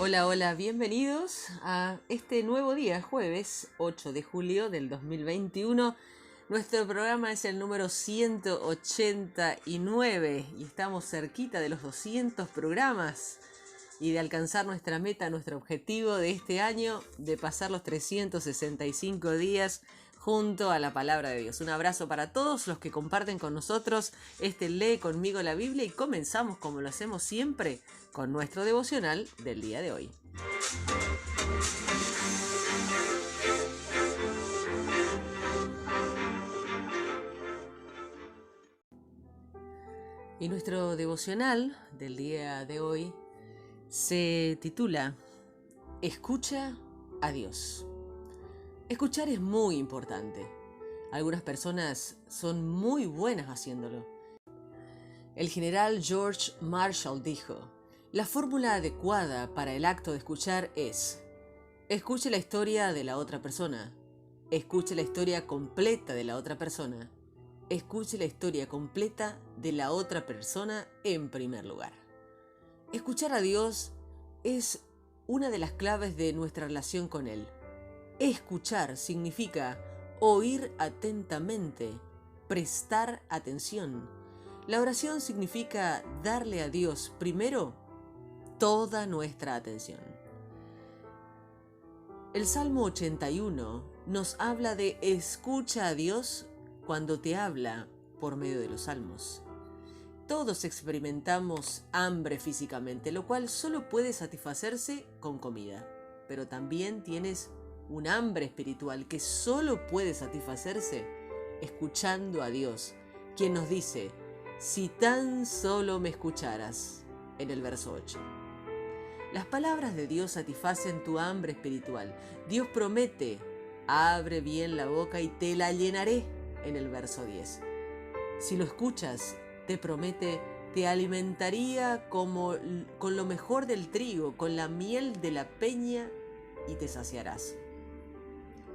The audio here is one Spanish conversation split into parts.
Hola, hola, bienvenidos a este nuevo día, jueves 8 de julio del 2021. Nuestro programa es el número 189 y estamos cerquita de los 200 programas y de alcanzar nuestra meta, nuestro objetivo de este año, de pasar los 365 días junto a la palabra de Dios. Un abrazo para todos los que comparten con nosotros Lee conmigo la Biblia y comenzamos como lo hacemos siempre con nuestro devocional del día de hoy. Y nuestro devocional del día de hoy se titula Escucha a Dios. Escuchar es muy importante. Algunas personas son muy buenas haciéndolo. El general George Marshall dijo: la fórmula adecuada para el acto de escuchar es: escuche la historia de la otra persona, escuche la historia completa de la otra persona, escuche la historia completa de la otra persona en primer lugar. Escuchar a Dios es una de las claves de nuestra relación con Él. Escuchar significa oír atentamente, prestar atención. La oración significa darle a Dios primero toda nuestra atención. El Salmo 81 nos habla de escucha a Dios cuando te habla por medio de los salmos. Todos experimentamos hambre físicamente, lo cual solo puede satisfacerse con comida, pero también tienes un hambre espiritual que solo puede satisfacerse escuchando a Dios, quien nos dice: si tan solo me escucharas, en el verso 8. Las palabras de Dios satisfacen tu hambre espiritual. Dios promete: abre bien la boca y te la llenaré, en el verso 10. Si lo escuchas, te promete: te alimentaría con lo mejor del trigo, con la miel de la peña, y te saciarás.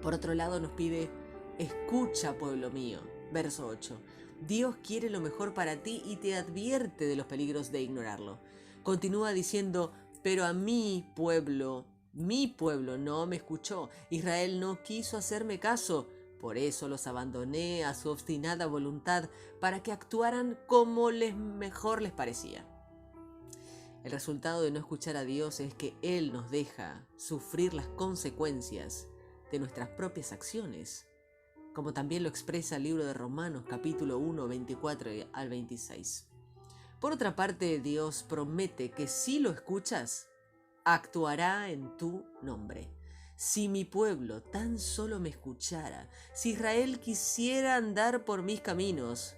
Por otro lado nos pide: escucha, pueblo mío, verso 8. Dios quiere lo mejor para ti y te advierte de los peligros de ignorarlo. Continúa diciendo: pero a mi pueblo no me escuchó. Israel no quiso hacerme caso. Por eso los abandoné a su obstinada voluntad, para que actuaran como mejor les parecía. El resultado de no escuchar a Dios es que Él nos deja sufrir las consecuencias de nuestras propias acciones, como también lo expresa el libro de Romanos capítulo 1, 24 al 26. Por otra parte, Dios promete que si lo escuchas, actuará en tu nombre. Si mi pueblo tan solo me escuchara, si Israel quisiera andar por mis caminos,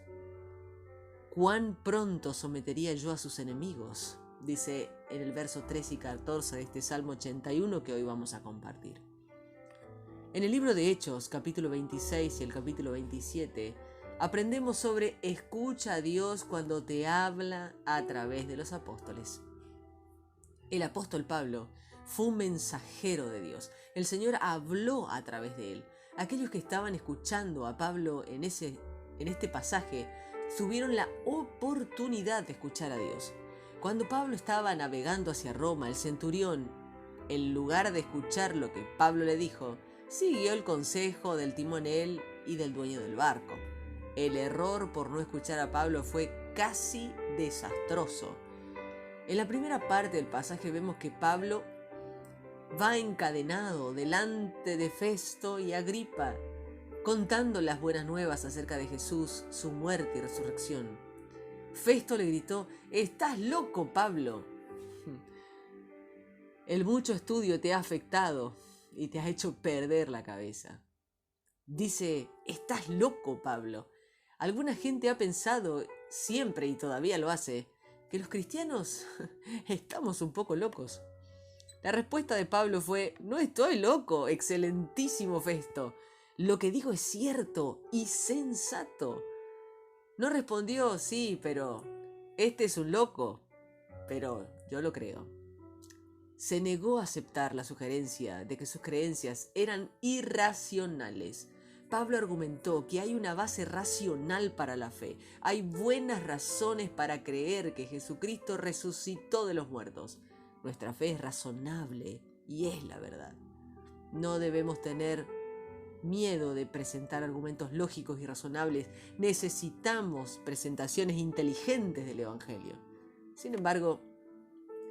¿cuán pronto sometería yo a sus enemigos? Dice en el verso 13 y 14 de este Salmo 81 que hoy vamos a compartir. En el libro de Hechos, capítulo 26 y el capítulo 27, aprendemos sobre escucha a Dios cuando te habla a través de los apóstoles. El apóstol Pablo fue un mensajero de Dios. El Señor habló a través de él. Aquellos que estaban escuchando a Pablo en este pasaje tuvieron la oportunidad de escuchar a Dios. Cuando Pablo estaba navegando hacia Roma, el centurión, en lugar de escuchar lo que Pablo le dijo, siguió el consejo del timonel y del dueño del barco. El error por no escuchar a Pablo fue casi desastroso. En la primera parte del pasaje vemos que Pablo va encadenado delante de Festo y Agripa, contando las buenas nuevas acerca de Jesús, su muerte y resurrección. Festo le gritó: «¡Estás loco, Pablo! El mucho estudio te ha afectado y te ha hecho perder la cabeza». Dice: «¿Estás loco, Pablo?» Alguna gente ha pensado, siempre y todavía lo hace, que los cristianos estamos un poco locos. La respuesta de Pablo fue: «No estoy loco, excelentísimo Festo. Lo que digo es cierto y sensato». No respondió: «Sí, pero este es un loco, pero yo lo creo». Se negó a aceptar la sugerencia de que sus creencias eran irracionales. Pablo argumentó que hay una base racional para la fe. Hay buenas razones para creer que Jesucristo resucitó de los muertos. Nuestra fe es razonable y es la verdad. No debemos tener miedo de presentar argumentos lógicos y razonables. Necesitamos presentaciones inteligentes del Evangelio. Sin embargo,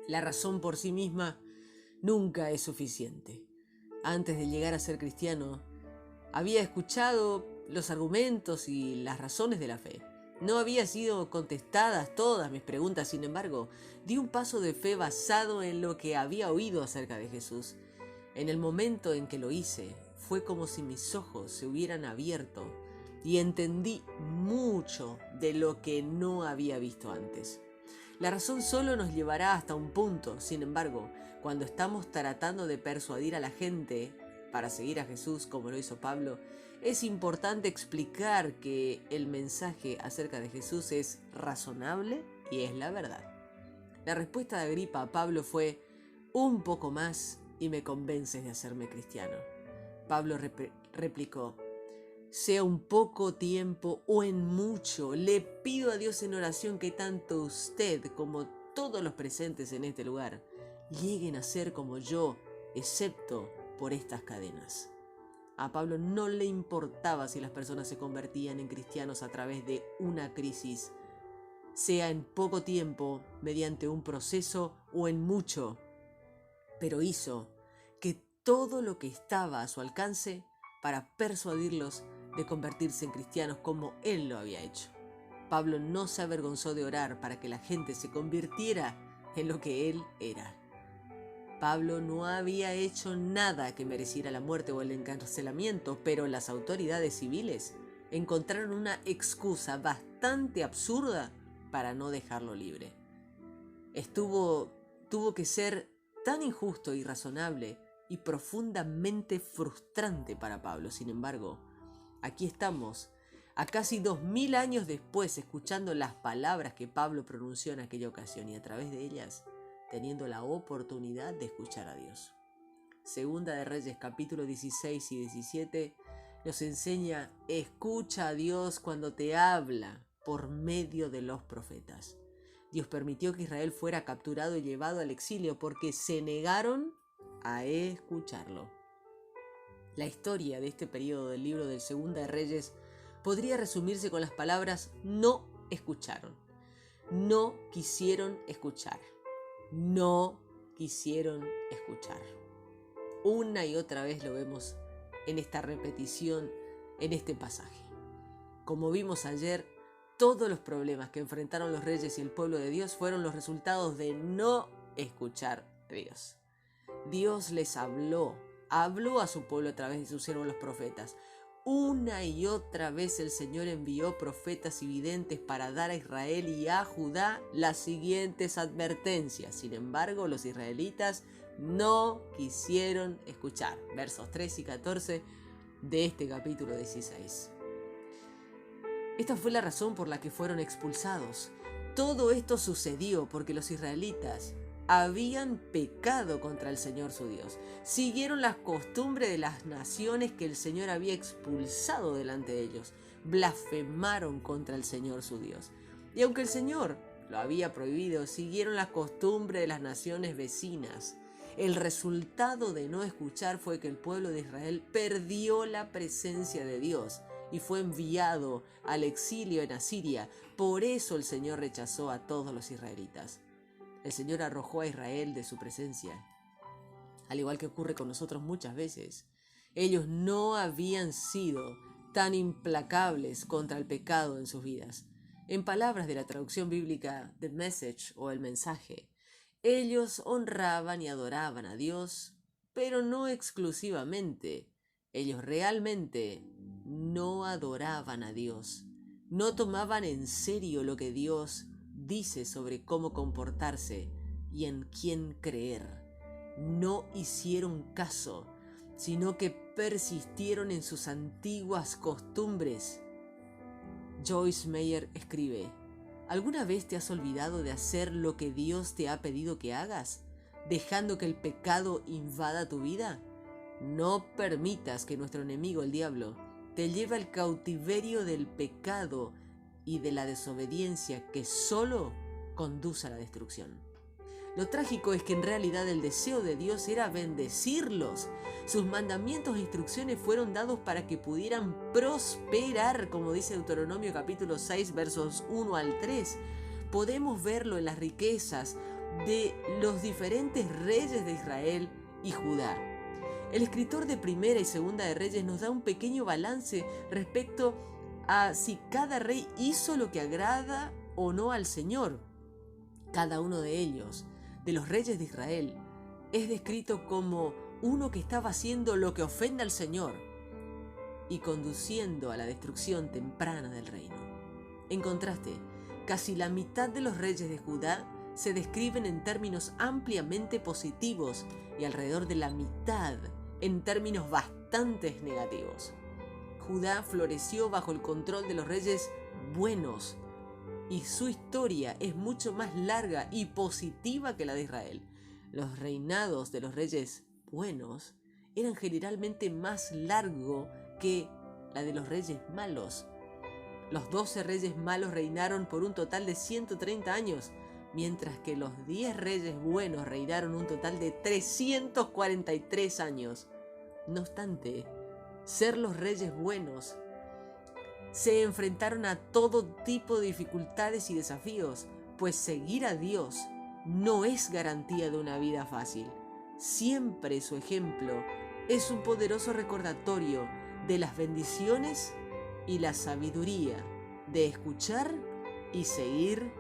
la razón por sí misma nunca es suficiente. Antes de llegar a ser cristiano, había escuchado los argumentos y las razones de la fe. No había sido contestadas todas mis preguntas, sin embargo, di un paso de fe basado en lo que había oído acerca de Jesús. En el momento en que lo hice, fue como si mis ojos se hubieran abierto y entendí mucho de lo que no había visto antes. La razón solo nos llevará hasta un punto. Sin embargo, cuando estamos tratando de persuadir a la gente para seguir a Jesús, como lo hizo Pablo, es importante explicar que el mensaje acerca de Jesús es razonable y es la verdad. La respuesta de Agripa a Pablo fue: un poco más y me convences de hacerme cristiano. Pablo replicó: sea un poco tiempo o en mucho, le pido a Dios en oración que tanto usted como todos los presentes en este lugar lleguen a ser como yo, excepto por estas cadenas. A Pablo no le importaba si las personas se convertían en cristianos a través de una crisis, sea en poco tiempo, mediante un proceso o en mucho, pero hizo que todo lo que estaba a su alcance para persuadirlos de convertirse en cristianos como él lo había hecho. Pablo no se avergonzó de orar para que la gente se convirtiera en lo que él era. Pablo no había hecho nada que mereciera la muerte o el encarcelamiento, pero las autoridades civiles encontraron una excusa bastante absurda para no dejarlo libre. Tuvo que ser tan injusto, irrazonable y profundamente frustrante para Pablo. Sin embargo, aquí estamos, a casi 2000 años después, escuchando las palabras que Pablo pronunció en aquella ocasión y a través de ellas teniendo la oportunidad de escuchar a Dios. Segunda de Reyes, capítulo 16 y 17, nos enseña: escucha a Dios cuando te habla por medio de los profetas. Dios permitió que Israel fuera capturado y llevado al exilio porque se negaron a escucharlo. La historia de este periodo del libro de Segunda de Reyes podría resumirse con las palabras: no escucharon, no quisieron escuchar. No quisieron escuchar. Una y otra vez lo vemos en esta repetición, en este pasaje. Como vimos ayer, todos los problemas que enfrentaron los reyes y el pueblo de Dios fueron los resultados de no escuchar a Dios. Dios les habló a su pueblo a través de sus siervos los profetas. Una y otra vez el Señor envió profetas y videntes para dar a Israel y a Judá las siguientes advertencias. Sin embargo, los israelitas no quisieron escuchar. Versos 3 y 14 de este capítulo 16. Esta fue la razón por la que fueron expulsados. Todo esto sucedió porque los israelitas habían pecado contra el Señor su Dios. Siguieron las costumbres de las naciones que el Señor había expulsado delante de ellos. Blasfemaron contra el Señor su Dios. Y aunque el Señor lo había prohibido, siguieron las costumbres de las naciones vecinas. El resultado de no escuchar fue que el pueblo de Israel perdió la presencia de Dios y fue enviado al exilio en Asiria. Por eso el Señor rechazó a todos los israelitas. El Señor arrojó a Israel de su presencia, al igual que ocurre con nosotros muchas veces. Ellos no habían sido tan implacables contra el pecado en sus vidas. En palabras de la traducción bíblica The Message o el mensaje, ellos honraban y adoraban a Dios, pero no exclusivamente. Ellos realmente no adoraban a Dios. No tomaban en serio lo que Dios dice sobre cómo comportarse y en quién creer. No hicieron caso, sino que persistieron en sus antiguas costumbres. Joyce Meyer escribe: ¿alguna vez te has olvidado de hacer lo que Dios te ha pedido que hagas, dejando que el pecado invada tu vida? No permitas que nuestro enemigo, el diablo, te lleve al cautiverio del pecado y de la desobediencia que solo conduce a la destrucción. Lo trágico es que en realidad el deseo de Dios era bendecirlos. Sus mandamientos e instrucciones fueron dados para que pudieran prosperar, como dice Deuteronomio capítulo 6, versos 1 al 3. Podemos verlo en las riquezas de los diferentes reyes de Israel y Judá. El escritor de Primera y Segunda de Reyes nos da un pequeño balance respecto a si cada rey hizo lo que agrada o no al Señor. Cada uno de ellos, de los reyes de Israel, es descrito como uno que estaba haciendo lo que ofende al Señor y conduciendo a la destrucción temprana del reino. En contraste, casi la mitad de los reyes de Judá se describen en términos ampliamente positivos y alrededor de la mitad en términos bastante negativos. Judá floreció bajo el control de los reyes buenos y su historia es mucho más larga y positiva que la de Israel. Los reinados de los reyes buenos eran generalmente más largos que la de los reyes malos. Los 12 reyes malos reinaron por un total de 130 años, mientras que los 10 reyes buenos reinaron un total de 343 años. No obstante, ser los reyes buenos se enfrentaron a todo tipo de dificultades y desafíos, pues seguir a Dios no es garantía de una vida fácil. Siempre su ejemplo es un poderoso recordatorio de las bendiciones y la sabiduría de escuchar y seguir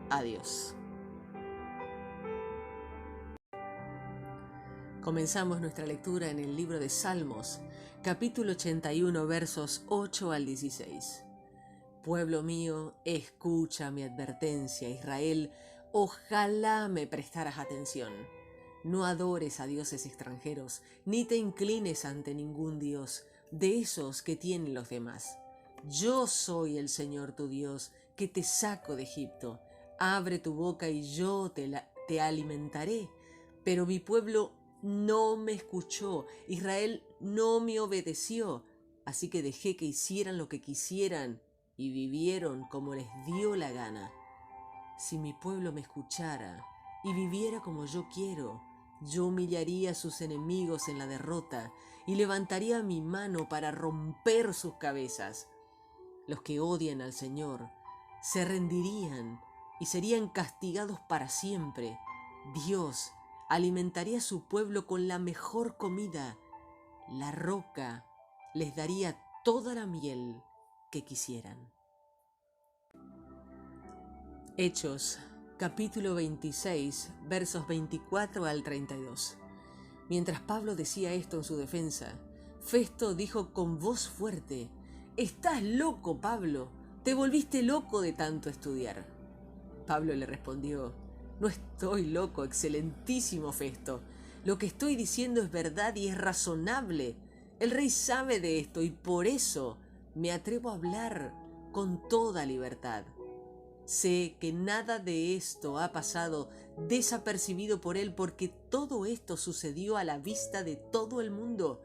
a Dios. Comenzamos nuestra lectura en el libro de Salmos, capítulo 81, versos 8 al 16. Pueblo mío, escucha mi advertencia, Israel, ojalá me prestaras atención. No adores a dioses extranjeros, ni te inclines ante ningún dios de esos que tienen los demás. Yo soy el Señor tu Dios, que te saco de Egipto. Abre tu boca y yo te alimentaré. Pero mi pueblo no me escuchó, Israel no me obedeció, así que dejé que hicieran lo que quisieran y vivieron como les dio la gana. Si mi pueblo me escuchara y viviera como yo quiero, yo humillaría a sus enemigos en la derrota y levantaría mi mano para romper sus cabezas. Los que odian al Señor se rendirían y serían castigados para siempre. Dios alimentaría a su pueblo con la mejor comida. La roca les daría toda la miel que quisieran. Hechos, capítulo 26, versos 24 al 32. Mientras Pablo decía esto en su defensa, Festo dijo con voz fuerte: «¡Estás loco, Pablo! ¡Te volviste loco de tanto estudiar!». Pablo le respondió: «No estoy loco, excelentísimo Festo. Lo que estoy diciendo es verdad y es razonable. El rey sabe de esto y por eso me atrevo a hablar con toda libertad. Sé que nada de esto ha pasado desapercibido por él porque todo esto sucedió a la vista de todo el mundo.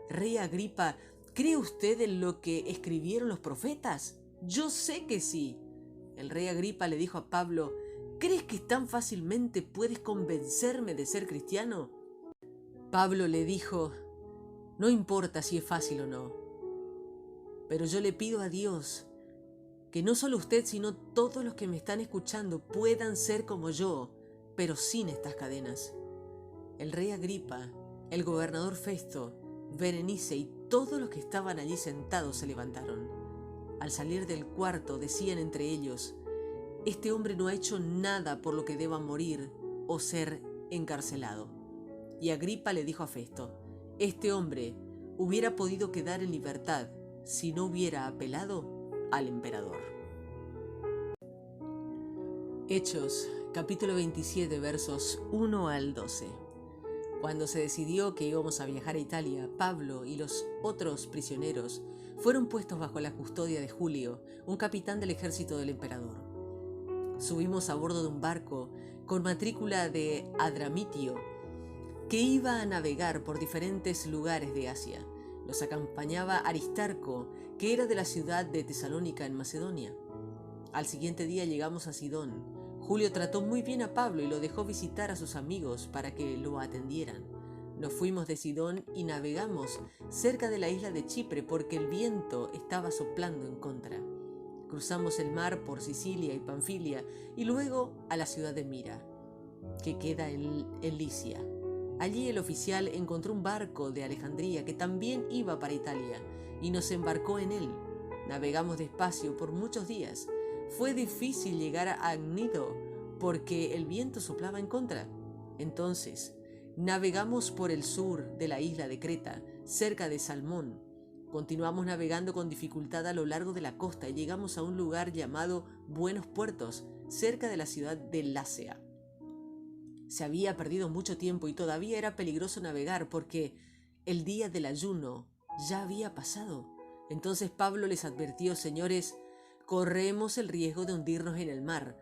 Rey Agripa, ¿cree usted en lo que escribieron los profetas? Yo sé que sí». El rey Agripa le dijo a Pablo: «¿Crees que tan fácilmente puedes convencerme de ser cristiano?». Pablo le dijo: «No importa si es fácil o no, pero yo le pido a Dios que no solo usted, sino todos los que me están escuchando puedan ser como yo, pero sin estas cadenas». El rey Agripa, el gobernador Festo, Berenice y todos los que estaban allí sentados se levantaron. Al salir del cuarto decían entre ellos: «Este hombre no ha hecho nada por lo que deba morir o ser encarcelado». Y Agripa le dijo a Festo: «Este hombre hubiera podido quedar en libertad si no hubiera apelado al emperador». Hechos, capítulo 27, versos 1 al 12. Cuando se decidió que íbamos a viajar a Italia, Pablo y los otros prisioneros fueron puestos bajo la custodia de Julio, un capitán del ejército del emperador. Subimos a bordo de un barco con matrícula de Adramitio, que iba a navegar por diferentes lugares de Asia. Nos acompañaba Aristarco, que era de la ciudad de Tesalónica en Macedonia. Al siguiente día llegamos a Sidón. Julio trató muy bien a Pablo y lo dejó visitar a sus amigos para que lo atendieran. Nos fuimos de Sidón y navegamos cerca de la isla de Chipre porque el viento estaba soplando en contra. Cruzamos el mar por Sicilia y Panfilia y luego a la ciudad de Mira, que queda en Licia. Allí el oficial encontró un barco de Alejandría que también iba para Italia y nos embarcó en él. Navegamos despacio por muchos días. Fue difícil llegar a Gnido porque el viento soplaba en contra. Entonces, navegamos por el sur de la isla de Creta, cerca de Salmón. Continuamos navegando con dificultad a lo largo de la costa y llegamos a un lugar llamado Buenos Puertos, cerca de la ciudad de Lasea. Se había perdido mucho tiempo y todavía era peligroso navegar porque el día del ayuno ya había pasado. Entonces Pablo les advirtió: señores, corremos el riesgo de hundirnos en el mar.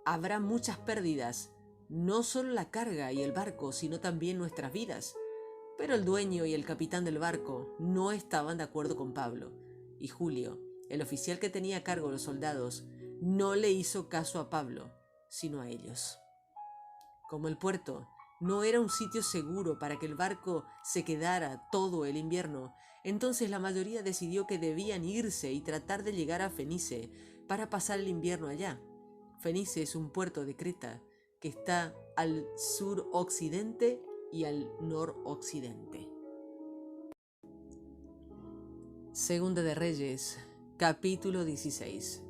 Habrá muchas pérdidas, no solo la carga y el barco, sino también nuestras vidas. Pero el dueño y el capitán del barco no estaban de acuerdo con Pablo, y Julio, el oficial que tenía a cargo los soldados, no le hizo caso a Pablo, sino a ellos. Como el puerto no era un sitio seguro para que el barco se quedara todo el invierno, entonces la mayoría decidió que debían irse y tratar de llegar a Fenice para pasar el invierno allá. Fenice es un puerto de Creta que está al suroccidente y al noroccidente. Segunda de Reyes, capítulo 16.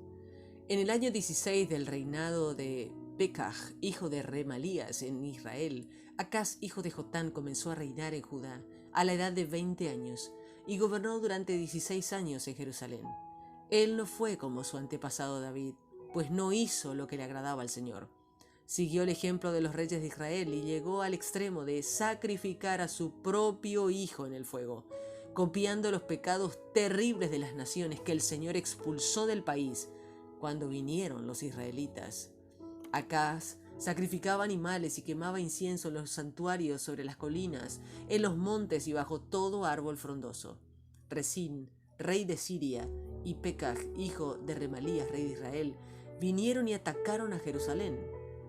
En el año 16 del reinado de Pekaj, hijo de Remalías, en Israel, Acaz, hijo de Jotán, comenzó a reinar en Judá a la edad de 20 años y gobernó durante 16 años en Jerusalén. Él no fue como su antepasado David, pues no hizo lo que le agradaba al Señor. Siguió el ejemplo de los reyes de Israel y llegó al extremo de sacrificar a su propio hijo en el fuego, copiando los pecados terribles de las naciones que el Señor expulsó del país cuando vinieron los israelitas. Acaz sacrificaba animales y quemaba incienso en los santuarios sobre las colinas, en los montes y bajo todo árbol frondoso. Resín, rey de Siria, y Pekaj, hijo de Remalías, rey de Israel, vinieron y atacaron a Jerusalén.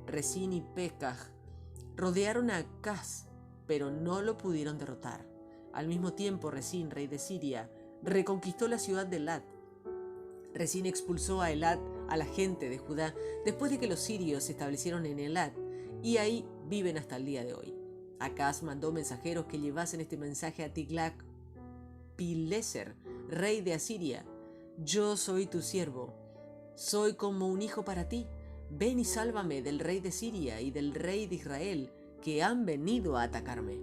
Resín y Pekaj rodearon a Acaz, pero no lo pudieron derrotar. Al mismo tiempo, Resín, rey de Siria, reconquistó la ciudad de Elat. Resín expulsó a Elat, a la gente de Judá, después de que los sirios se establecieron en Elat, y ahí viven hasta el día de hoy. Acaz mandó mensajeros que llevasen este mensaje a Tiglat-Pileser, rey de Asiria: yo soy tu siervo, soy como un hijo para ti. Ven y sálvame del rey de Siria y del rey de Israel, que han venido a atacarme.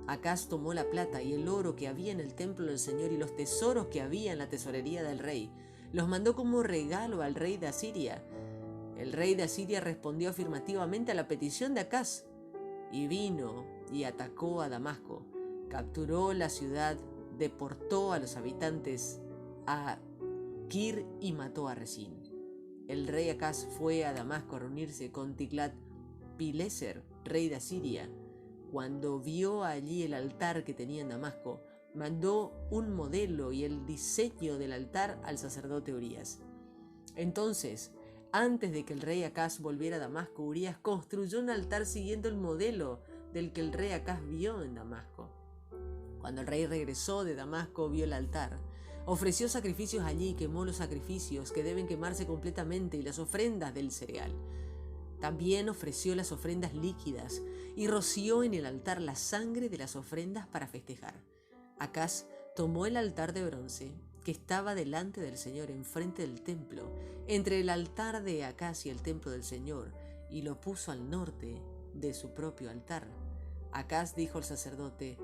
Acaz tomó la plata y el oro que había en el templo del Señor y los tesoros que había en la tesorería del rey. Los mandó como regalo al rey de Asiria. El rey de Asiria respondió afirmativamente a la petición de Acaz y vino y atacó a Damasco. Capturó la ciudad, deportó a los habitantes a Kir y mató a Resín. El rey Acaz fue a Damasco a reunirse con Tiglat-Pileser, rey de Asiria. Cuando vio allí el altar que tenía en Damasco, mandó un modelo y el diseño del altar al sacerdote Urías. Entonces, antes de que el rey Acaz volviera a Damasco, Urías construyó un altar siguiendo el modelo del que el rey Acaz vio en Damasco. Cuando el rey regresó de Damasco, vio el altar. Ofreció sacrificios allí y quemó los sacrificios que deben quemarse completamente y las ofrendas del cereal. También ofreció las ofrendas líquidas y roció en el altar la sangre de las ofrendas para festejar. Acaz tomó el altar de bronce que estaba delante del Señor enfrente del templo, entre el altar de Acaz y el templo del Señor, y lo puso al norte de su propio altar. Acaz dijo al sacerdote: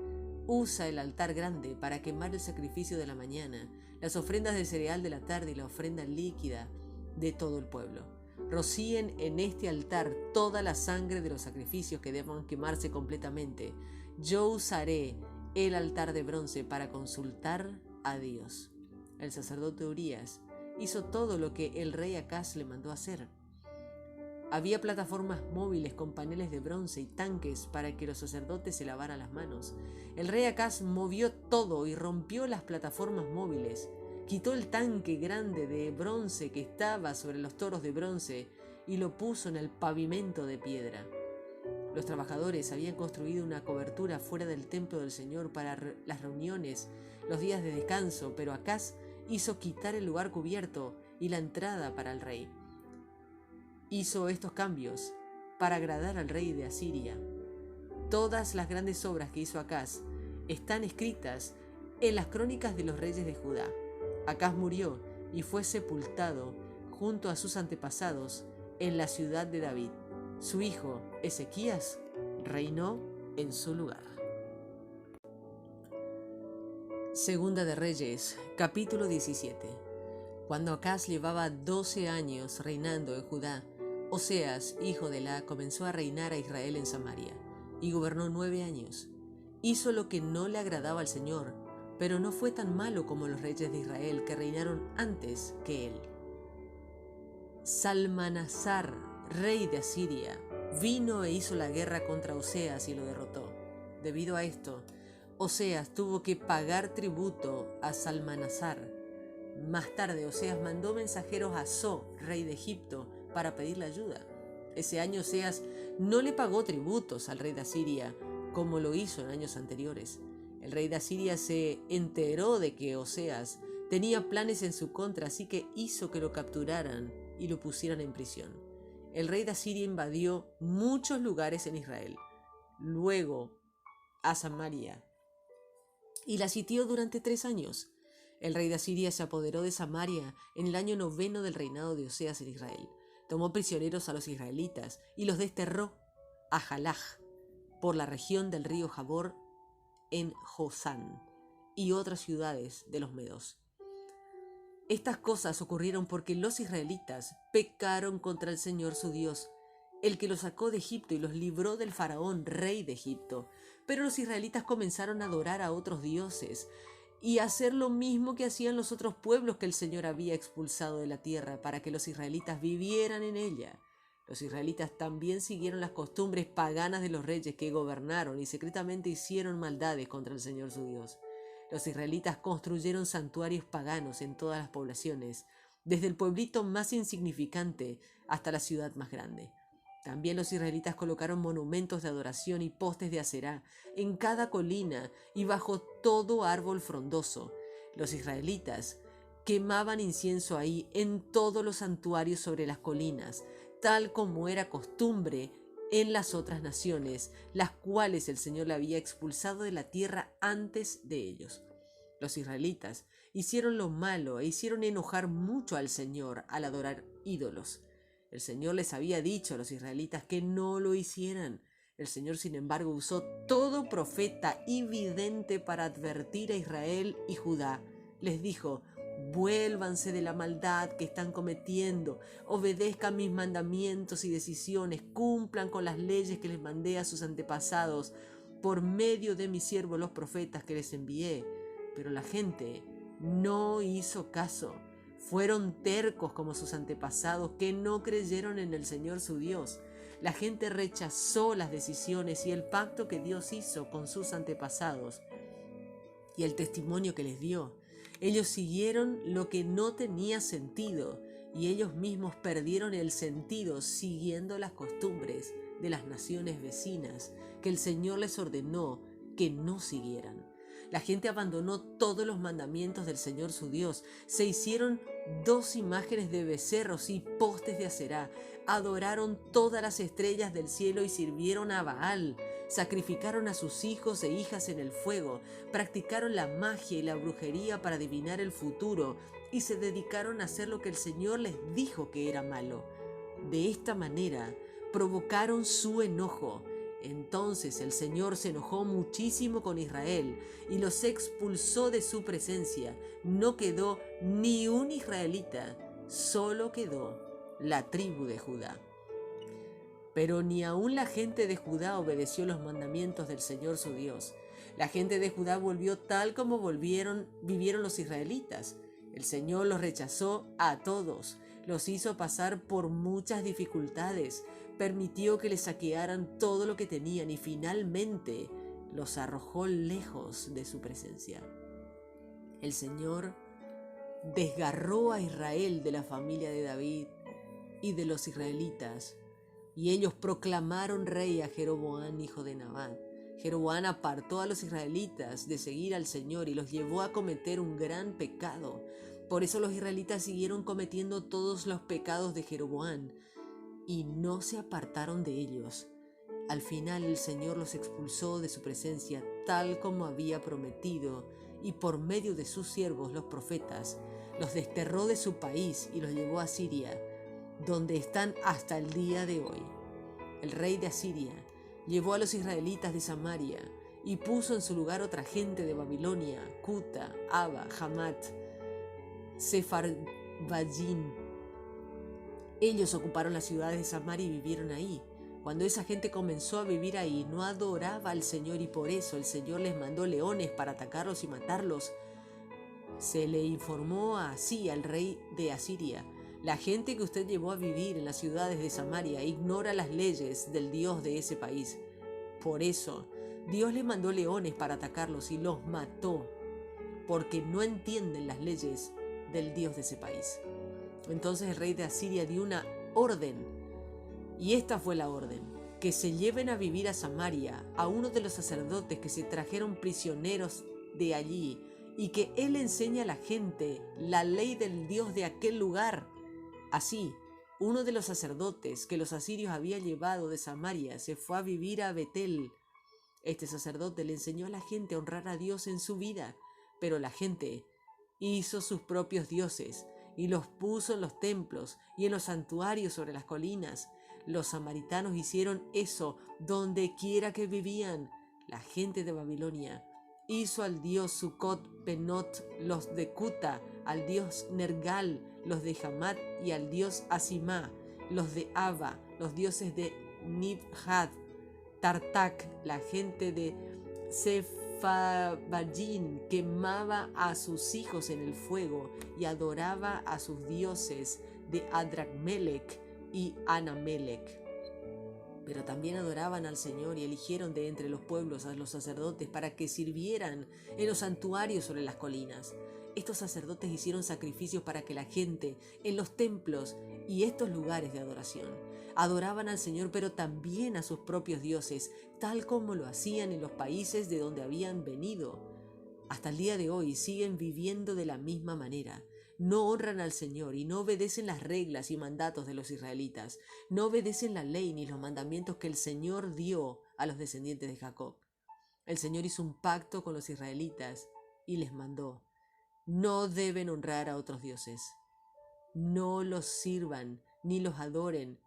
usa el altar grande para quemar el sacrificio de la mañana, las ofrendas del cereal de la tarde y la ofrenda líquida de todo el pueblo. Rocíen en este altar toda la sangre de los sacrificios que deban quemarse completamente. Yo usaré el altar de bronce para consultar a Dios. El sacerdote Urías hizo todo lo que el rey Acaz le mandó hacer. Había plataformas móviles con paneles de bronce y tanques para que los sacerdotes se lavaran las manos. El rey Acaz movió todo y rompió las plataformas móviles. Quitó el tanque grande de bronce que estaba sobre los toros de bronce y lo puso en el pavimento de piedra. Los trabajadores habían construido una cobertura fuera del templo del Señor para las reuniones, los días de descanso, pero Acaz hizo quitar el lugar cubierto y la entrada para el rey. Hizo estos cambios para agradar al rey de Asiria. Todas las grandes obras que hizo Acaz están escritas en las crónicas de los reyes de Judá. Acaz murió y fue sepultado junto a sus antepasados en la ciudad de David. Su hijo, Ezequías, reinó en su lugar. Segunda de Reyes, capítulo 17. Cuando Acaz llevaba 12 años reinando en Judá, Oseas, hijo de Elá, comenzó a reinar a Israel en Samaria, y gobernó 9 años. Hizo lo que no le agradaba al Señor, pero no fue tan malo como los reyes de Israel que reinaron antes que él. Salmanasar, rey de Asiria, vino e hizo la guerra contra Oseas y lo derrotó. Debido a esto, Oseas tuvo que pagar tributo a Salmanasar. Más tarde, Oseas mandó mensajeros a So, rey de Egipto, para pedirle ayuda. Ese año Oseas no le pagó tributos al rey de Asiria, como lo hizo en años anteriores. El rey de Asiria se enteró de que Oseas tenía planes en su contra, así que hizo que lo capturaran y lo pusieran en prisión. El rey de Asiria invadió muchos lugares en Israel, luego a Samaria, y la sitió durante 3 años. El rey de Asiria se apoderó de Samaria en el año 9 del reinado de Oseas en Israel. Tomó prisioneros a los israelitas y los desterró a Jalaj, por la región del río Jabor en Josán, y otras ciudades de los medos. Estas cosas ocurrieron porque los israelitas pecaron contra el Señor su Dios, el que los sacó de Egipto y los libró del faraón, rey de Egipto. Pero los israelitas comenzaron a adorar a otros dioses y a hacer lo mismo que hacían los otros pueblos que el Señor había expulsado de la tierra para que los israelitas vivieran en ella. Los israelitas también siguieron las costumbres paganas de los reyes que gobernaron y secretamente hicieron maldades contra el Señor su Dios. Los israelitas construyeron santuarios paganos en todas las poblaciones, desde el pueblito más insignificante hasta la ciudad más grande. También los israelitas colocaron monumentos de adoración y postes de Aserá en cada colina y bajo todo árbol frondoso. Los israelitas quemaban incienso ahí en todos los santuarios sobre las colinas, tal como era costumbre en las otras naciones, las cuales el Señor le había expulsado de la tierra antes de ellos. Los israelitas hicieron lo malo e hicieron enojar mucho al Señor al adorar ídolos. El Señor les había dicho a los israelitas que no lo hicieran. El Señor, sin embargo, usó todo profeta y vidente para advertir a Israel y Judá. Les dijo: vuélvanse de la maldad que están cometiendo, obedezcan mis mandamientos y decisiones, cumplan con las leyes que les mandé a sus antepasados por medio de mis siervos los profetas que les envié. Pero la gente no hizo caso. Fueron tercos como sus antepasados que no creyeron en el Señor su Dios. La gente rechazó las decisiones y el pacto que Dios hizo con sus antepasados y el testimonio que les dio. Ellos siguieron lo que no tenía sentido y ellos mismos perdieron el sentido siguiendo las costumbres de las naciones vecinas que el Señor les ordenó que no siguieran. La gente abandonó todos los mandamientos del Señor su Dios. Se hicieron 2 imágenes de becerros y postes de Aserá. Adoraron todas las estrellas del cielo y sirvieron a Baal. Sacrificaron a sus hijos e hijas en el fuego. Practicaron la magia y la brujería para adivinar el futuro y se dedicaron a hacer lo que el Señor les dijo que era malo. De esta manera provocaron su enojo. Entonces el Señor se enojó muchísimo con Israel y los expulsó de su presencia. No quedó ni un israelita, solo quedó la tribu de Judá. Pero ni aun la gente de Judá obedeció los mandamientos del Señor su Dios. La gente de Judá volvió tal como vivieron los israelitas. El Señor los rechazó a todos, los hizo pasar por muchas dificultades, permitió que les saquearan todo lo que tenían y finalmente los arrojó lejos de su presencia. El Señor desgarró a Israel de la familia de David y de los israelitas. Y ellos proclamaron rey a Jeroboam, hijo de Nabat. Jeroboam apartó a los israelitas de seguir al Señor y los llevó a cometer un gran pecado. Por eso los israelitas siguieron cometiendo todos los pecados de Jeroboam y no se apartaron de ellos. Al final el Señor los expulsó de su presencia tal como había prometido, y por medio de sus siervos los profetas los desterró de su país y los llevó a Siria, donde están hasta el día de hoy. El rey de Asiria llevó a los israelitas de Samaria y puso en su lugar otra gente de Babilonia, Cuta, Aba, Hamat, Sepharvaim. Ellos ocuparon las ciudades de Samaria y vivieron ahí. Cuando esa gente comenzó a vivir ahí, no adoraba al Señor y por eso el Señor les mandó leones para atacarlos y matarlos. Se le informó así al rey de Asiria: la gente que usted llevó a vivir en las ciudades de Samaria ignora las leyes del Dios de ese país. Por eso, Dios les mandó leones para atacarlos y los mató, porque no entienden las leyes del Dios de ese país. Entonces el rey de Asiria dio una orden, y esta fue la orden: que se lleven a vivir a Samaria a uno de los sacerdotes que se trajeron prisioneros de allí, y que él enseñe a la gente la ley del Dios de aquel lugar. Así, uno de los sacerdotes que los asirios habían llevado de Samaria se fue a vivir a Betel. Este sacerdote le enseñó a la gente a honrar a Dios en su vida, pero la gente hizo sus propios dioses y los puso en los templos y en los santuarios sobre las colinas. Los samaritanos hicieron eso donde quiera que vivían. La gente de Babilonia hizo al dios Sucot Penot, los de Cuta, al dios Nergal, los de Hamat, y al dios Asimá, los de Aba, los dioses de Nibhad, Tartak. La gente de Sepharvaim quemaba a sus hijos en el fuego y adoraba a sus dioses de Adramelech y Anamelech. Pero también adoraban al Señor y eligieron de entre los pueblos a los sacerdotes para que sirvieran en los santuarios sobre las colinas. Estos sacerdotes hicieron sacrificios para que la gente en los templos y estos lugares de adoración adoraban al Señor, pero también a sus propios dioses, tal como lo hacían en los países de donde habían venido. Hasta el día de hoy siguen viviendo de la misma manera. No honran al Señor y no obedecen las reglas y mandatos de los israelitas. No obedecen la ley ni los mandamientos que el Señor dio a los descendientes de Jacob. El Señor hizo un pacto con los israelitas y les mandó: no deben honrar a otros dioses. No los sirvan, ni los adoren,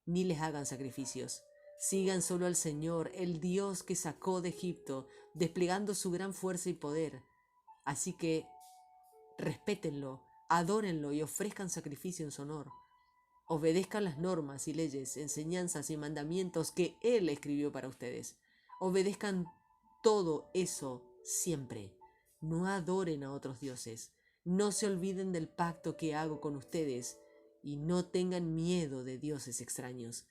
ni les hagan sacrificios. Sigan solo al Señor, el Dios que sacó de Egipto, desplegando su gran fuerza y poder. Así que respétenlo, adórenlo y ofrezcan sacrificio en su honor. Obedezcan las normas y leyes, enseñanzas y mandamientos que Él escribió para ustedes. Obedezcan todo eso siempre. No adoren a otros dioses. No se olviden del pacto que hago con ustedes y no tengan miedo de dioses extraños.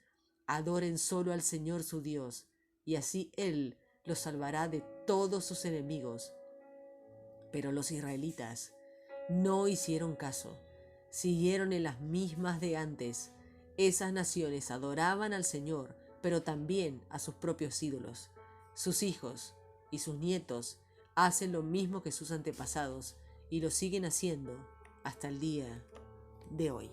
Adoren solo al Señor su Dios y así Él los salvará de todos sus enemigos. Pero los israelitas no hicieron caso, siguieron en las mismas de antes. Esas naciones adoraban al Señor, pero también a sus propios ídolos. Sus hijos y sus nietos hacen lo mismo que sus antepasados y lo siguen haciendo hasta el día de hoy.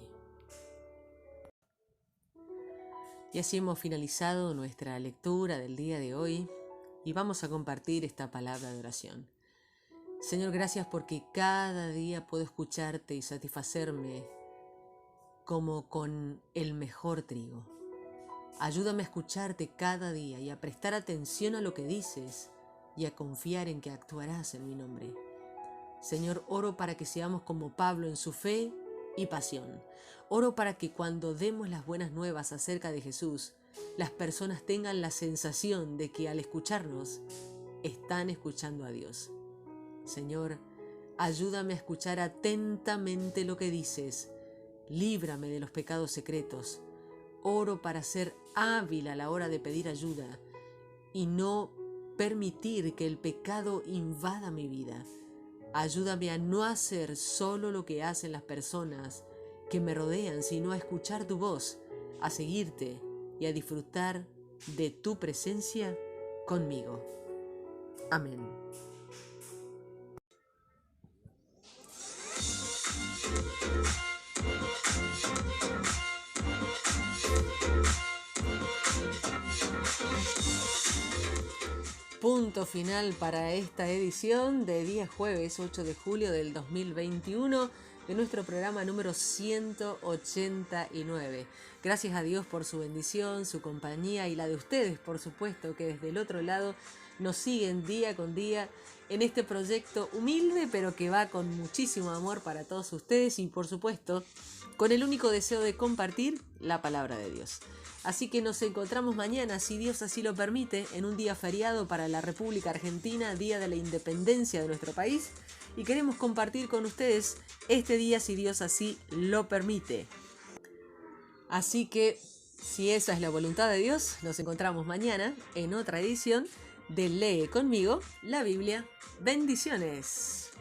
Y así hemos finalizado nuestra lectura del día de hoy y vamos a compartir esta palabra de oración. Señor, gracias porque cada día puedo escucharte y satisfacerme como con el mejor trigo. Ayúdame a escucharte cada día y a prestar atención a lo que dices y a confiar en que actuarás en mi nombre. Señor, oro para que seamos como Pablo en su fe y pasión. Oro para que cuando demos las buenas nuevas acerca de Jesús, las personas tengan la sensación de que al escucharnos, están escuchando a Dios. Señor, ayúdame a escuchar atentamente lo que dices. Líbrame de los pecados secretos. Oro para ser hábil a la hora de pedir ayuda y no permitir que el pecado invada mi vida. Ayúdame a no hacer solo lo que hacen las personas que me rodean, sino a escuchar tu voz, a seguirte y a disfrutar de tu presencia conmigo. Amén. Punto final para esta edición de día jueves 8 de julio del 2021 de nuestro programa número 189. Gracias a Dios por su bendición, su compañía y la de ustedes, por supuesto, que desde el otro lado nos siguen día con día en este proyecto humilde, pero que va con muchísimo amor para todos ustedes y, por supuesto, con el único deseo de compartir la palabra de Dios. Así que nos encontramos mañana, si Dios así lo permite, en un día feriado para la República Argentina, día de la independencia de nuestro país, y queremos compartir con ustedes este día, si Dios así lo permite. Así que, si esa es la voluntad de Dios, nos encontramos mañana en otra edición de Lee conmigo la Biblia. Bendiciones.